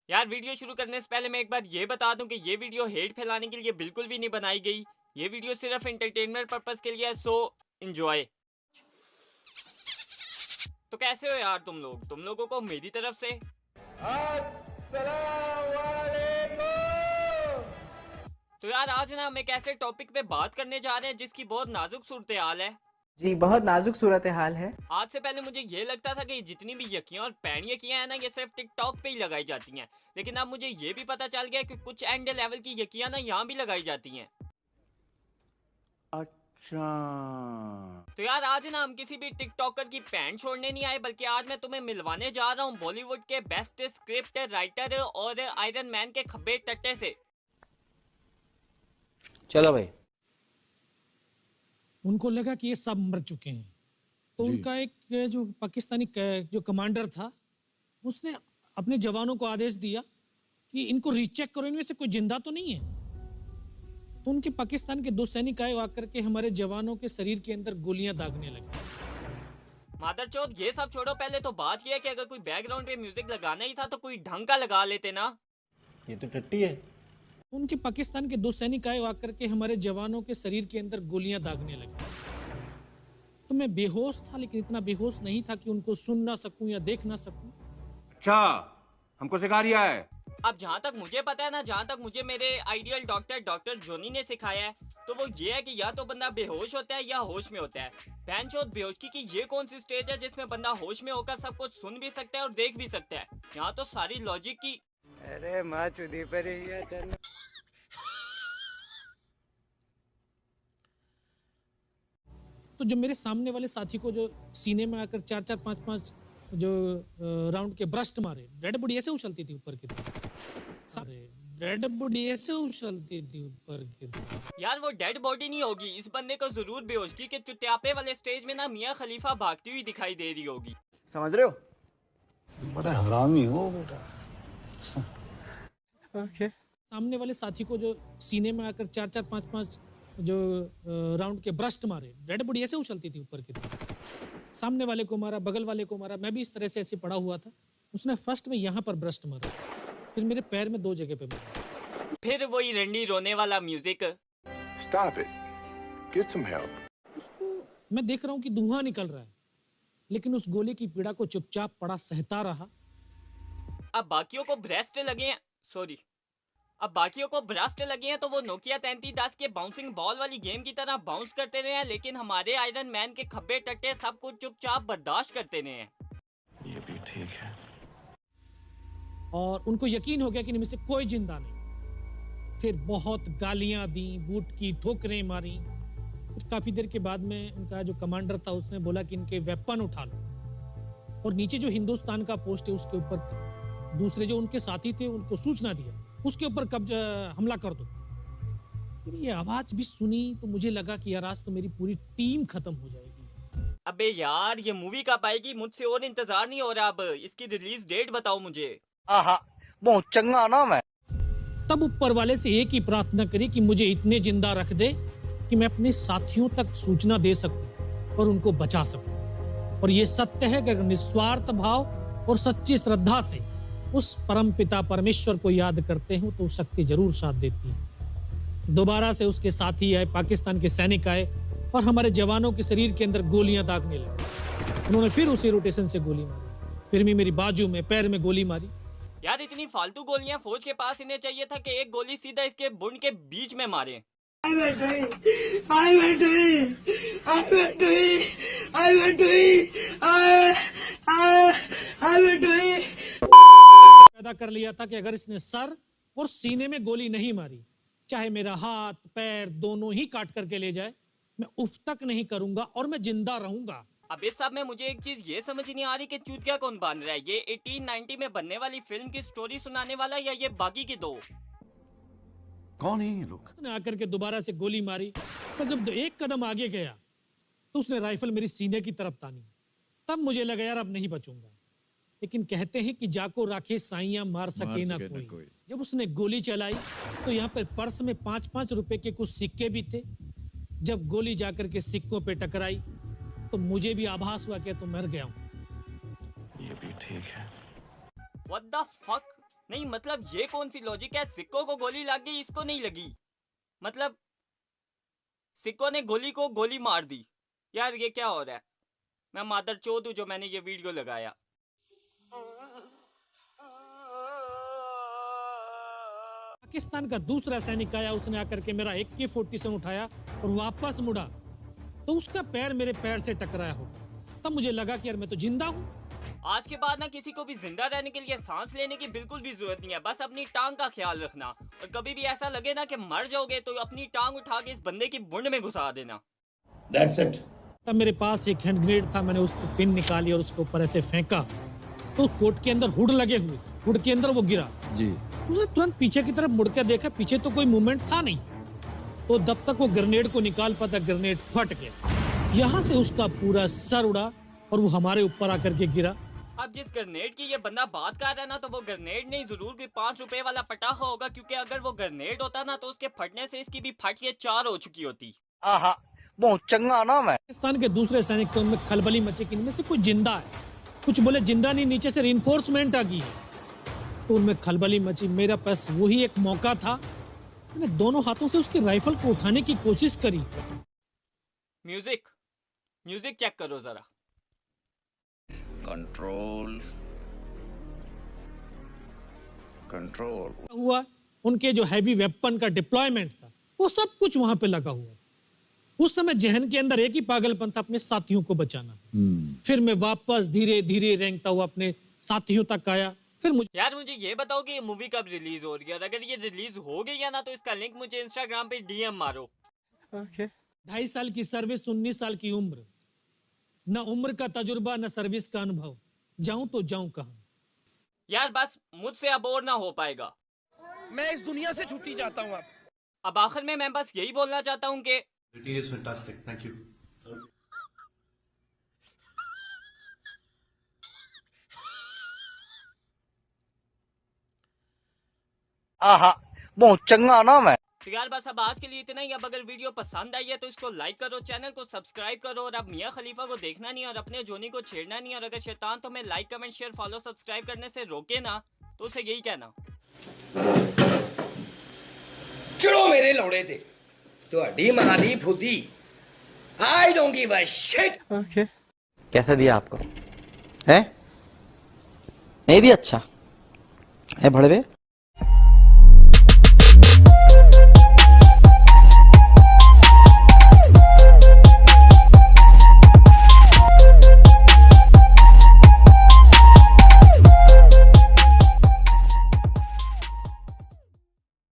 यार वीडियो शुरू करने से पहले मैं एक बार ये बता दूं कि ये वीडियो हेट फैलाने के लिए बिल्कुल भी नहीं बनाई गई। ये वीडियो सिर्फ एंटरटेनमेंट पर्पस के लिए है, सो एंजॉय। तो कैसे हो यार तुम लोगों को मेरी तरफ से अस्सलाम वालेकुम। तो यार आज ना हम एक ऐसे टॉपिक पे बात करने जा रहे हैं जिसकी बहुत नाजुक सूरत हाल है। जी बहुत नाजुक सूरत हाल है। आज से पहले मुझे ये लगता था कि जितनी भी यकियां और पैन यकियां हैं ना, ये सिर्फ टिकटॉक पे ही लगाई जाती हैं, लेकिन अब मुझे ये भी पता चल गया कि कुछ एंड लेवल की यकियां ना यहाँ भी लगाई जाती हैं। अच्छा, तो यार आज ना हम किसी भी टिकटॉकर की पैंट छोड़ने नहीं आए, बल्कि आज मैं तुम्हें मिलवाने जा रहा हूँ बॉलीवुड के बेस्ट स्क्रिप्ट राइटर और आयरन मैन के खब्बे टट्टे से। चलो भाई। उनको लगा कि ये सब मर चुके हैं, तो उनका एक जो पाकिस्तानी जो कमांडर था, उसने अपने जवानों को आदेश दिया कि इनको रीचेक करो, इनमें से कोई जिंदा तो नहीं है। तो उनके पाकिस्तान के 2 सैनिक आए, आकर के हमारे जवानों के शरीर के अंदर गोलियां दागने लगे। मादरचोद ये सब छोड़ो, पहले तो बात यह है कि अगर कोई बैकग्राउंड पे म्यूजिक लगाना ही था तो कोई ढंग का लगा लेते ना। ये तो टट्टी है। उनके पाकिस्तान के 2 सैनिक आए, आकर के हमारे जवानों के शरीर के अंदर गोलियां दागने लगे। तो मैं बेहोश था, लेकिन इतना बेहोश नहीं था कि उनको सुन ना सकूं या देख ना सकूं। अच्छा, हमको सिखा रिया है। अब जहाँ तक मुझे पता है ना, जहाँ तक मुझे मेरे आइडियल डॉक्टर जोनी ने सिखाया है, तो वो ये है कि या तो बंदा बेहोश होता है या होश में होता है। बहनचोद बेहोशगी की ये कौन सी स्टेज है जिसमें बंदा होश में होकर सब कुछ सुन भी सकता है और देख भी सकता है। यहाँ तो सारी लॉजिक की अरे माँ चुदी पर ही है, चल। तो जो मेरे सामने वाले साथी को जो सीने में आकर 4-4 5-5 जो राउंड के ब्रस्ट मारे, डेड बॉडी ऐसे उछलती थी ऊपर की तरफ। डेड बॉडी ऐसे उछलती थी ऊपर की तरफ। यार वो डेड बॉडी नहीं होगी, इस बंदे को जरूर बेहोशगी के चुटियापे वाले स्टेज में ना मियाँ खलीफा भागती हुई दिखाई दे रही होगी। समझ रहे हो? बड़ा हरामी हो बेटा। ओके। सामने वाले साथी को जो सीने में आकर 4-4 5-5 जो राउंड के ब्रस्ट मारे, डेड बॉडी ऐसे उछलती थी ऊपर की तरफ। सामने वाले को मारा, बगल वाले को मारा, मैं भी इस तरह से ऐसे पड़ा हुआ था। उसने फर्स्ट में यहाँ पर ब्रस्ट मारा, फिर मेरे पैर में 2 जगह पे मारा। फिर वही रंडी रोने वाला music. Stop it. Get some help. उसको मैं देख रहा हूँ कि धुआं निकल रहा है, लेकिन उस गोली की पीड़ा को चुपचाप पड़ा सहता रहा। अब बाकियों को ब्रेस्ट लगे हैं, अब बाकियों को ब्रस्ट लगे हैं तो वो नोकिया 3310 के बाउंसिंग बॉल वाली गेम की तरह बाउंस करते रहे हैं, लेकिन हमारे आयरन मैन के खब्बे टट्टे सब कुछ चुपचाप बर्दाश्त करते रहे हैं। ये भी ठीक है। और उनको यकीन हो गया कि इनमें से कोई जिंदा नहीं। फिर बहुत गालियां दी, बूट की ठोकरें मारी। फिर काफी देर के बाद में उनका जो कमांडर था उसने बोला कि इनके वेपन उठा लो, और नीचे जो हिंदुस्तान का पोस्ट है उसके ऊपर दूसरे जो उनके साथी थे उनको सूचना दिया, उसके ऊपर हमला कर दो। फिर ये आवाज भी सुनी तो मुझे लगा कि यार आज तो मेरी पूरी टीम खत्म हो जाएगी। अबे यार ये मूवी कब आएगी, मुझसे और इंतजार नहीं हो रहा। अब इसकी रिलीज डेट बताओ मुझे। आहा, बहुत चंगा नाम है। तब ऊपर वाले से एक ही प्रार्थना करी कि मुझे इतने जिंदा रख दे कि मैं अपने साथियों तक सूचना दे सकूं और उनको बचा सकूं। और ये सत्य है कि अगर निस्वार्थ भाव और सच्ची श्रद्धा से उस परम पिता परमेश्वर को याद करते हो तो शक्ति जरूर साथ देती है। दोबारा से उसके साथी आए, पाकिस्तान के सैनिक आए और हमारे जवानों के शरीर के अंदर गोलियां दागने लगे। उन्होंने फिर उसी रोटेशन से गोली मारी, फिर भी मेरी बाजू में, पैर में गोली मारी। यार इतनी फालतू गोलियां फौज के पास, इन्हें चाहिए था कि एक गोली सीधा इसके बुंड के बीच में मारे। पैदा कर लिया था कि अगर इसने सर और सीने में गोली नहीं मारी, चाहे मेरा हाथ पैर दोनों ही काट करके ले जाए, मैं उफ तक नहीं करूंगा और मैं जिंदा रहूंगा। अब इस सब में मुझे एक चीज ये समझ नहीं आ रही कि चूतिया कौन बांध रहा है, ये 1890 में बनने वाली फिल्म की स्टोरी सुनाने वाला या ये बाकी के दो। कौन है ये लोग? उसने आकर के दोबारा से गोली मारी, पर जब एक कदम आगे गया तो उसने राइफल मेरी सीने की तरफ तानी। तब मुझे लगा यार अब नहीं बचूंगा, लेकिन कहते हैं कि जाको राखे साइयां मार सके ना कोई। जब उसने गोली चलाई तो यहाँ पर पर्स में 5-5 रुपए के कुछ सिक्के भी थे। जब गोली जाकर के सिक्कों पे टकराई तो मुझे भी आभास हुआ कि तो मर गया हूँ। ये भी ठीक है। What the fuck? नहीं मतलब ये कौन सी लॉजिक है, सिक्को को गोली लग गई इसको नहीं लगी, मतलब सिक्को ने गोली को गोली मार दी। यार ये क्या हो रहा है, मैं मादर चोद हूँ जो मैंने ये वीडियो लगाया। पाकिस्तान का दूसरा सैनिक आया, उसने आकर के मेरा AK-47 उठाया और वापस मुड़ा तो उसका पैर मेरे पैर से टकराया हो। तब मुझे लगा कि यार मैं तो जिंदा हूँ। आज के बाद ना किसी को भी जिंदा रहने के लिए सांस लेने की बिल्कुल भी जरूरत नहीं है, बस अपनी टांग का ख्याल रखना, और कभी भी ऐसा लगे ना कि मर जाओगे तो अपनी टांग उठा के इस बंदे की बुंड में घुसा देना। That's it. तब मेरे पास एक हैंड ग्रेनेड था, मैंने उसको पिन निकाली और उसके ऊपर ऐसे फेंका तो कोट के अंदर हुड लगे हुए, हुड के अंदर वो गिरा जी। उसने तुरंत पीछे की तरफ मुड़ के देखा, पीछे तो कोई मूवमेंट था नहीं, तो जब तक वो ग्रेनेड को निकाल पाता ग्रेनेड फट गया, यहाँ से उसका पूरा सर उड़ा और वो हमारे ऊपर आकर के गिरा। अब जिस ग्रेनेड की ये बंदा बात कर रहा है ना, तो वो ग्रेनेड नहीं, जरूर कोई 5 रुपए वाला पटाखा होगा, क्योंकि अगर वो ग्रेनेड होता ना तो उसके फटने से इसकी भी फट के 4 हो चुकी होती। आहा, बहुत चंगा नाम है। पाकिस्तान के दूसरे सैनिक तो उनमें खलबली मची कि इनमें से कोई जिंदा है, कुछ बोले जिंदा नहीं, नीचे से रिइंफोर्समेंट आ गई है, तो उनमें खलबली मची। मेरा पास वही एक मौका था, मैंने दोनों हाथों से उसकी राइफल को उठाने की कोशिश करी। म्यूजिक चेक करो जरा। कंट्रोल कंट्रोल हुआ उनके जो हैवी वेपन का डिप्लॉयमेंट था वो सब कुछ वहां पे लगा हुआ। उस समय जहन के अंदर एक ही पागलपन था, अपने साथियों को बचाना। फिर मैं वापस धीरे धीरे रेंगता हुआ अपने साथियों तक आया। फिर मुझे ये बताओ कि ये मूवी कब रिलीज हो रही है, और अगर ये रिलीज हो गई है ना तो इसका लिंक मुझे इंस्टाग्राम पे DM मारो। 2.5 साल की सर्विस, 19 साल की उम्र, न उम्र का तजुर्बा न सर्विस का अनुभव, जाऊं तो जाऊं कहां। यार बस मुझसे अब और ना हो पाएगा, मैं इस दुनिया से छुट्टी चाहता हूँ। अब आखिर में मैं बस यही बोलना चाहता हूँ कि It is fantastic. Thank you. आहा, बहुत चंगा नाम है। तो यार बस अब आज के लिए इतना ही। अब अगर वीडियो पसंद आई है तो इसको लाइक करो, चैनल को सब्सक्राइब करो, और अब मियां खलीफा को देखना नहीं और अपने जोनी को छेड़ना नहीं, और अगर शैतान तुम्हें like comment share follow subscribe करने से रोके ना तो उसे यही कहना, चलो मेरे लौड़े थे तो अड्डी महानी फुदी। I don't give a shit. कैसे दिया आपको है? नहीं दिया? अच्छा है भड़वे।